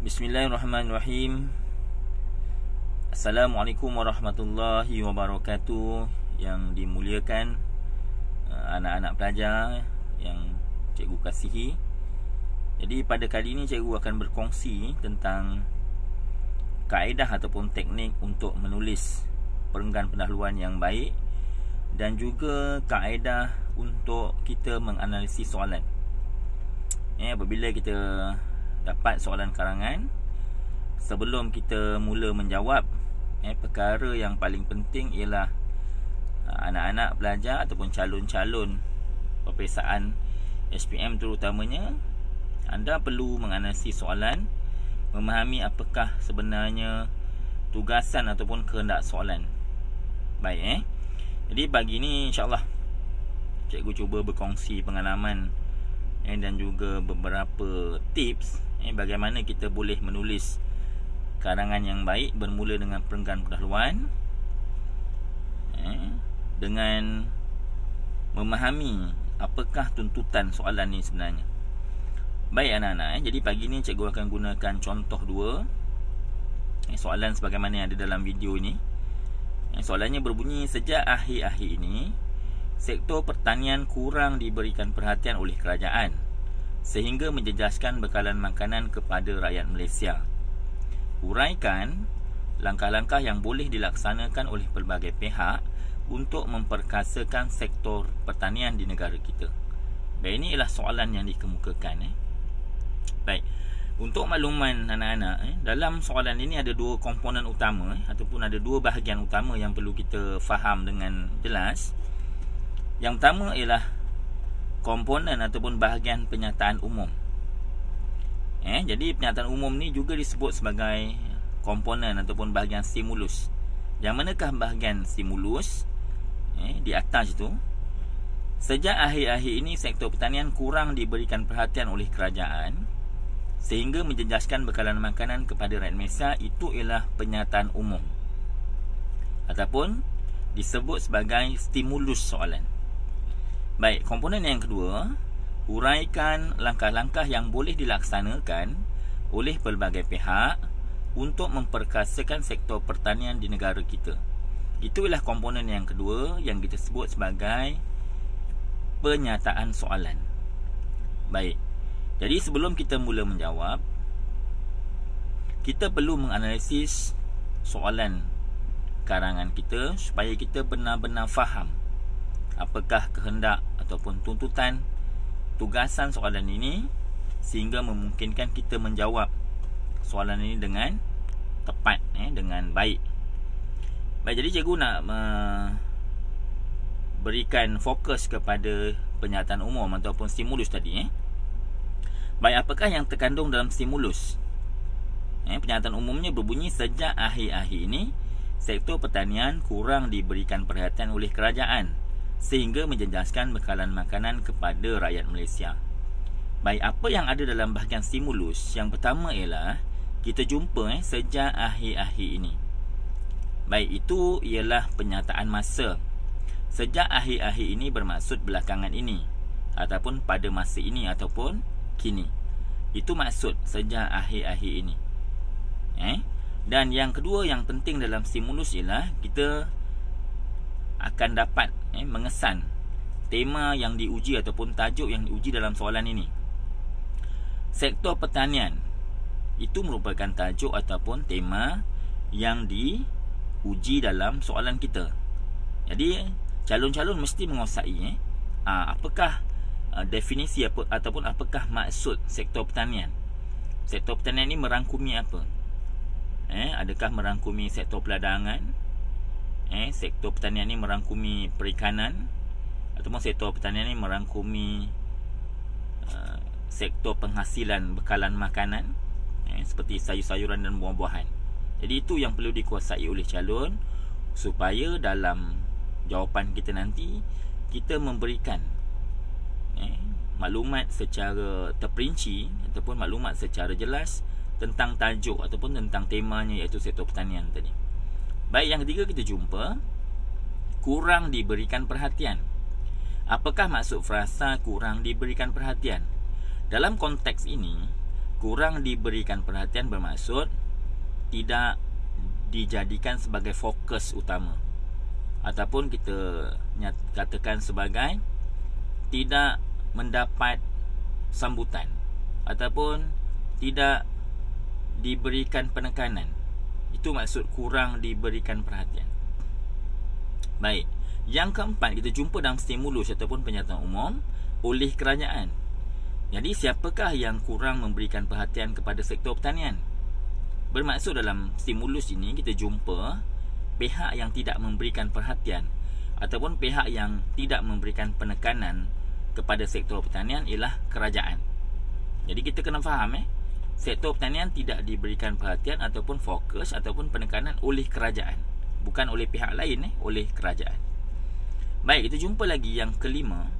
Bismillahirrahmanirrahim. Assalamualaikum warahmatullahi wabarakatuh. Yang dimuliakan anak-anak pelajar yang cikgu kasihi. Jadi pada kali ini cikgu akan berkongsi tentang kaedah ataupun teknik untuk menulis perenggan pendahuluan yang baik, dan juga kaedah untuk kita menganalisis soalan. Apabila kita dapat soalan karangan, sebelum kita mula menjawab, perkara yang paling penting ialah anak-anak pelajar ataupun calon-calon peperiksaan SPM terutamanya, anda perlu menganalisis soalan, memahami apakah sebenarnya tugasan ataupun kehendak soalan. Baik, jadi pagi ni insyaAllah cikgu cuba berkongsi pengalaman dan juga beberapa tips bagaimana kita boleh menulis karangan yang baik bermula dengan perenggan pendahuluan, dengan memahami apakah tuntutan soalan ni sebenarnya. Baik anak-anak, jadi pagi ni cikgu akan gunakan contoh dua soalan sebagaimana yang ada dalam video ni. Soalannya berbunyi, sejak akhir-akhir ini sektor pertanian kurang diberikan perhatian oleh kerajaan sehingga menjejaskan bekalan makanan kepada rakyat Malaysia. Uraikan langkah-langkah yang boleh dilaksanakan oleh pelbagai pihak untuk memperkasakan sektor pertanian di negara kita. Baik, ini ialah soalan yang dikemukakan. Baik, untuk makluman anak-anak, dalam soalan ini ada dua komponen utama ataupun ada dua bahagian utama yang perlu kita faham dengan jelas. Yang pertama ialah komponen ataupun bahagian penyataan umum. Jadi penyataan umum ni juga disebut sebagai komponen ataupun bahagian stimulus. Yang manakah bahagian stimulus? Di atas tu, sejak akhir-akhir ini sektor pertanian kurang diberikan perhatian oleh kerajaan sehingga menjejaskan bekalan makanan kepada rakyat Malaysia. Itu ialah penyataan umum ataupun disebut sebagai stimulus soalan. Baik, komponen yang kedua, uraikan langkah-langkah yang boleh dilaksanakan oleh pelbagai pihak untuk memperkasakan sektor pertanian di negara kita. Itu ialah komponen yang kedua yang kita sebut sebagai penyataan soalan. Baik, jadi sebelum kita mula menjawab, kita perlu menganalisis soalan karangan kita supaya kita benar-benar faham apakah kehendak ataupun tuntutan tugasan soalan ini, sehingga memungkinkan kita menjawab soalan ini dengan tepat, dengan baik. Baik, jadi cikgu nak berikan fokus kepada penyataan umum ataupun stimulus tadi. Baik, apakah yang terkandung dalam stimulus? Penyataan umumnya berbunyi, sejak akhir-akhir ini sektor pertanian kurang diberikan perhatian oleh kerajaan sehingga menjejaskan bekalan makanan kepada rakyat Malaysia. Baik, apa yang ada dalam bahagian stimulus? Yang pertama ialah kita jumpa sejak akhir-akhir ini. Baik, itu ialah penyataan masa. Sejak akhir-akhir ini bermaksud belakangan ini ataupun pada masa ini ataupun kini. Itu maksud sejak akhir-akhir ini. Dan yang kedua yang penting dalam stimulus ialah kita akan dapat mengesan tema yang diuji ataupun tajuk yang diuji dalam soalan ini. Sektor pertanian itu merupakan tajuk ataupun tema yang diuji dalam soalan kita. Jadi calon-calon mesti menguasai apakah definisi apa ataupun apakah maksud sektor pertanian. Sektor pertanian ini merangkumi apa? Adakah merangkumi sektor perdagangan? Sektor pertanian ini merangkumi perikanan, ataupun sektor pertanian ini merangkumi sektor penghasilan bekalan makanan, seperti sayur-sayuran dan buah-buahan. Jadi itu yang perlu dikuasai oleh calon, supaya dalam jawapan kita nanti kita memberikan maklumat secara terperinci ataupun maklumat secara jelas tentang tajuk ataupun tentang temanya, iaitu sektor pertanian tadi. Baik, yang ketiga kita jumpa kurang diberikan perhatian. Apakah maksud frasa kurang diberikan perhatian? Dalam konteks ini, kurang diberikan perhatian bermaksud tidak dijadikan sebagai fokus utama, ataupun kita katakan sebagai tidak mendapat sambutan, ataupun tidak diberikan penekanan. Itu maksud kurang diberikan perhatian. Baik, yang keempat, kita jumpa dalam stimulus ataupun pernyataan umum oleh kerajaan. Jadi siapakah yang kurang memberikan perhatian kepada sektor pertanian? Bermaksud dalam stimulus ini kita jumpa pihak yang tidak memberikan perhatian ataupun pihak yang tidak memberikan penekanan kepada sektor pertanian ialah kerajaan. Jadi kita kena faham sektor pertanian tidak diberikan perhatian ataupun fokus ataupun penekanan oleh kerajaan, bukan oleh pihak lain, oleh kerajaan. Baik, kita jumpa lagi yang kelima,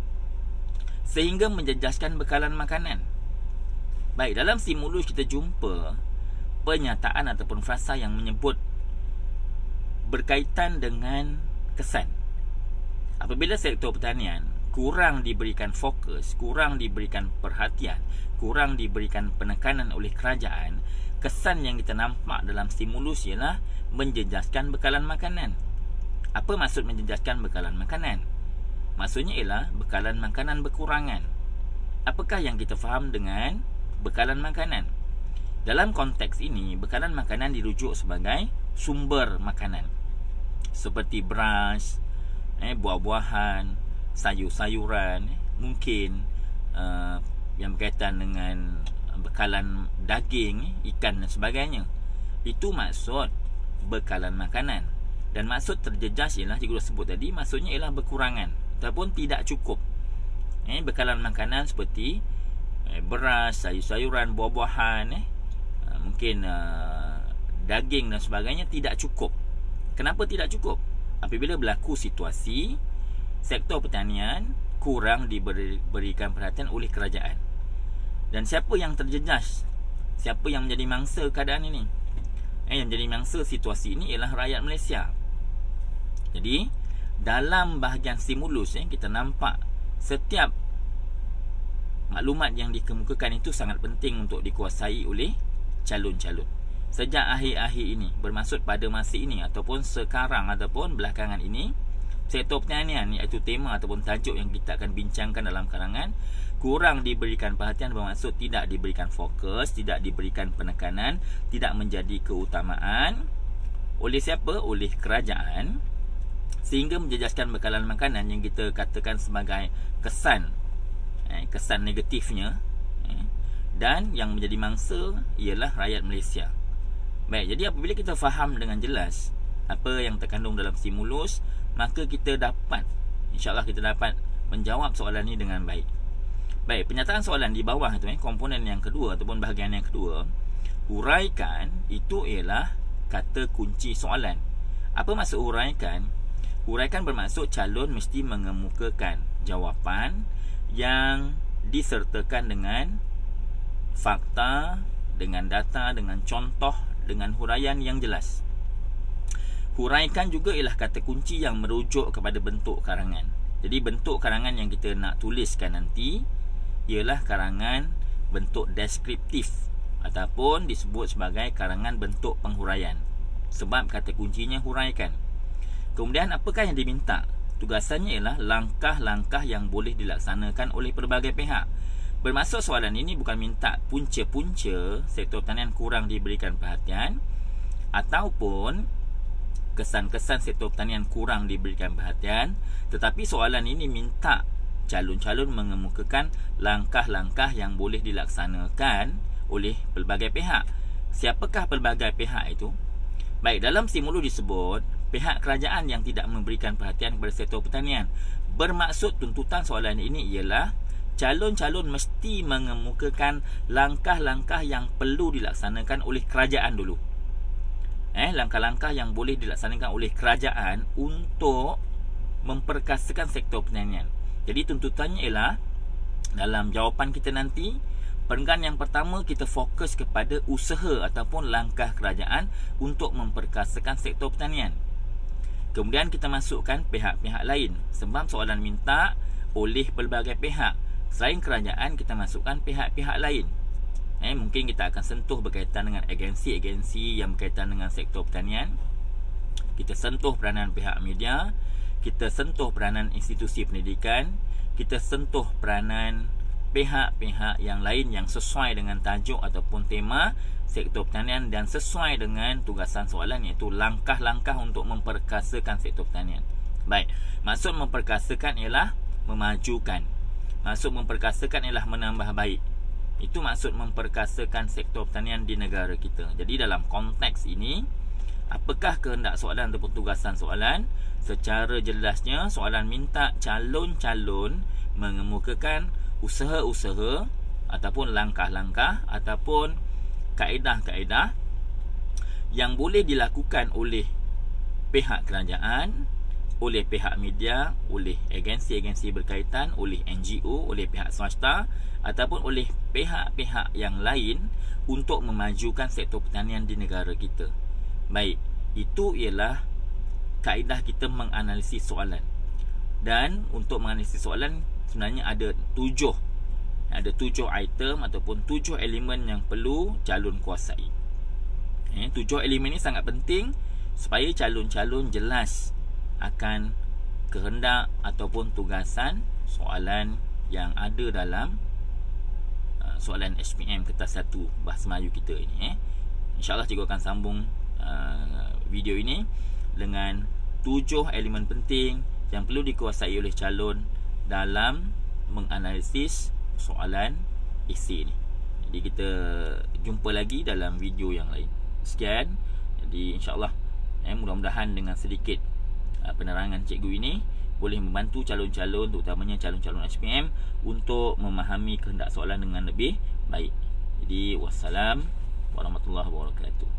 sehingga menjejaskan bekalan makanan. Baik, dalam stimulus kita jumpa pernyataan ataupun frasa yang menyebut berkaitan dengan kesan. Apabila sektor pertanian kurang diberikan fokus, kurang diberikan perhatian, kurang diberikan penekanan oleh kerajaan, kesan yang kita nampak dalam stimulus ialah menjejaskan bekalan makanan. Apa maksud menjejaskan bekalan makanan? Maksudnya ialah bekalan makanan berkurangan. Apakah yang kita faham dengan bekalan makanan? Dalam konteks ini, bekalan makanan dirujuk sebagai sumber makanan, seperti beras, buah-buahan, sayur-sayuran, mungkin yang berkaitan dengan bekalan daging, ikan dan sebagainya. Itu maksud bekalan makanan. Dan maksud terjejas ialah, cikgu dah sebut tadi, maksudnya ialah berkurangan ataupun tidak cukup. Bekalan makanan seperti beras, sayur-sayuran, buah-buahan, mungkin daging dan sebagainya tidak cukup. Kenapa tidak cukup? Apabila berlaku situasi sektor pertanian kurang diberikan perhatian oleh kerajaan. Dan siapa yang terjejas? Siapa yang menjadi mangsa keadaan ini? Yang menjadi mangsa situasi ini ialah rakyat Malaysia. Jadi dalam bahagian stimulus kita nampak setiap maklumat yang dikemukakan itu sangat penting untuk dikuasai oleh calon-calon. Sejak akhir-akhir ini, bermaksud pada masa ini ataupun sekarang ataupun belakangan ini, sektor pertanian, iaitu tema ataupun tajuk yang kita akan bincangkan dalam karangan, kurang diberikan perhatian bermaksud tidak diberikan fokus, tidak diberikan penekanan, tidak menjadi keutamaan. Oleh siapa? Oleh kerajaan, sehingga menjejaskan bekalan makanan yang kita katakan sebagai kesan negatifnya, dan yang menjadi mangsa ialah rakyat Malaysia. Baik, jadi apabila kita faham dengan jelas apa yang terkandung dalam stimulus, maka kita dapat, insya-Allah kita dapat menjawab soalan ini dengan baik. Baik, penyataan soalan di bawah tu, komponen yang kedua ataupun bahagian yang kedua, huraikan, itu ialah kata kunci soalan. Apa maksud huraikan? Huraikan bermaksud calon mesti mengemukakan jawapan yang disertakan dengan fakta, dengan data, dengan contoh, dengan huraian yang jelas. Huraikan juga ialah kata kunci yang merujuk kepada bentuk karangan. Jadi bentuk karangan yang kita nak tuliskan nanti ialah karangan bentuk deskriptif ataupun disebut sebagai karangan bentuk penghuraian, sebab kata kuncinya huraikan. Kemudian apakah yang diminta? Tugasannya ialah langkah-langkah yang boleh dilaksanakan oleh pelbagai pihak. Bermaksud soalan ini bukan minta punca-punca sektor pertanian kurang diberikan perhatian ataupun kesan-kesan sektor pertanian kurang diberikan perhatian, tetapi soalan ini minta calon-calon mengemukakan langkah-langkah yang boleh dilaksanakan oleh pelbagai pihak. Siapakah pelbagai pihak itu? Baik, dalam stimulus disebut pihak kerajaan yang tidak memberikan perhatian kepada sektor pertanian. Bermaksud tuntutan soalan ini ialah calon-calon mesti mengemukakan langkah-langkah yang perlu dilaksanakan oleh kerajaan dulu. Langkah-langkah yang boleh dilaksanakan oleh kerajaan untuk memperkasakan sektor pertanian. Jadi tuntutannya ialah dalam jawapan kita nanti, perenggan yang pertama kita fokus kepada usaha ataupun langkah kerajaan untuk memperkasakan sektor pertanian. Kemudian kita masukkan pihak-pihak lain, sebab soalan minta oleh pelbagai pihak. Selain kerajaan, kita masukkan pihak-pihak lain. Mungkin kita akan sentuh berkaitan dengan agensi-agensi yang berkaitan dengan sektor pertanian. Kita sentuh peranan pihak media, kita sentuh peranan institusi pendidikan, kita sentuh peranan pihak-pihak yang lain yang sesuai dengan tajuk ataupun tema sektor pertanian dan sesuai dengan tugasan soalan, iaitu langkah-langkah untuk memperkasakan sektor pertanian. Baik, maksud memperkasakan ialah memajukan. Maksud memperkasakan ialah menambah baik. Itu maksud memperkasakan sektor pertanian di negara kita. Jadi dalam konteks ini, apakah kehendak soalan ataupun tugasan soalan? Secara jelasnya, soalan minta calon-calon mengemukakan usaha-usaha ataupun langkah-langkah ataupun kaedah-kaedah yang boleh dilakukan oleh pihak kerajaan, oleh pihak media, oleh agensi-agensi berkaitan, oleh NGO, oleh pihak swasta ataupun oleh pihak-pihak yang lain untuk memajukan sektor pertanian di negara kita. Baik, itu ialah kaedah kita menganalisis soalan. Dan untuk menganalisis soalan sebenarnya ada 7 item ataupun 7 elemen yang perlu calon kuasai. 7 elemen ini sangat penting supaya calon-calon jelas akan kehendak ataupun tugasan soalan yang ada dalam soalan HPM kertas 1 bahasa Melayu kita ini. InsyaAllah cikgu akan sambung video ini dengan 7 elemen penting yang perlu dikuasai oleh calon dalam menganalisis soalan esei ni. Jadi kita jumpa lagi dalam video yang lain. Sekian. Jadi insyaAllah mudah-mudahan dengan sedikit penerangan cikgu ini boleh membantu calon-calon, terutamanya calon-calon HPM untuk memahami kehendak soalan dengan lebih baik. Jadi wassalam warahmatullahi wabarakatuh.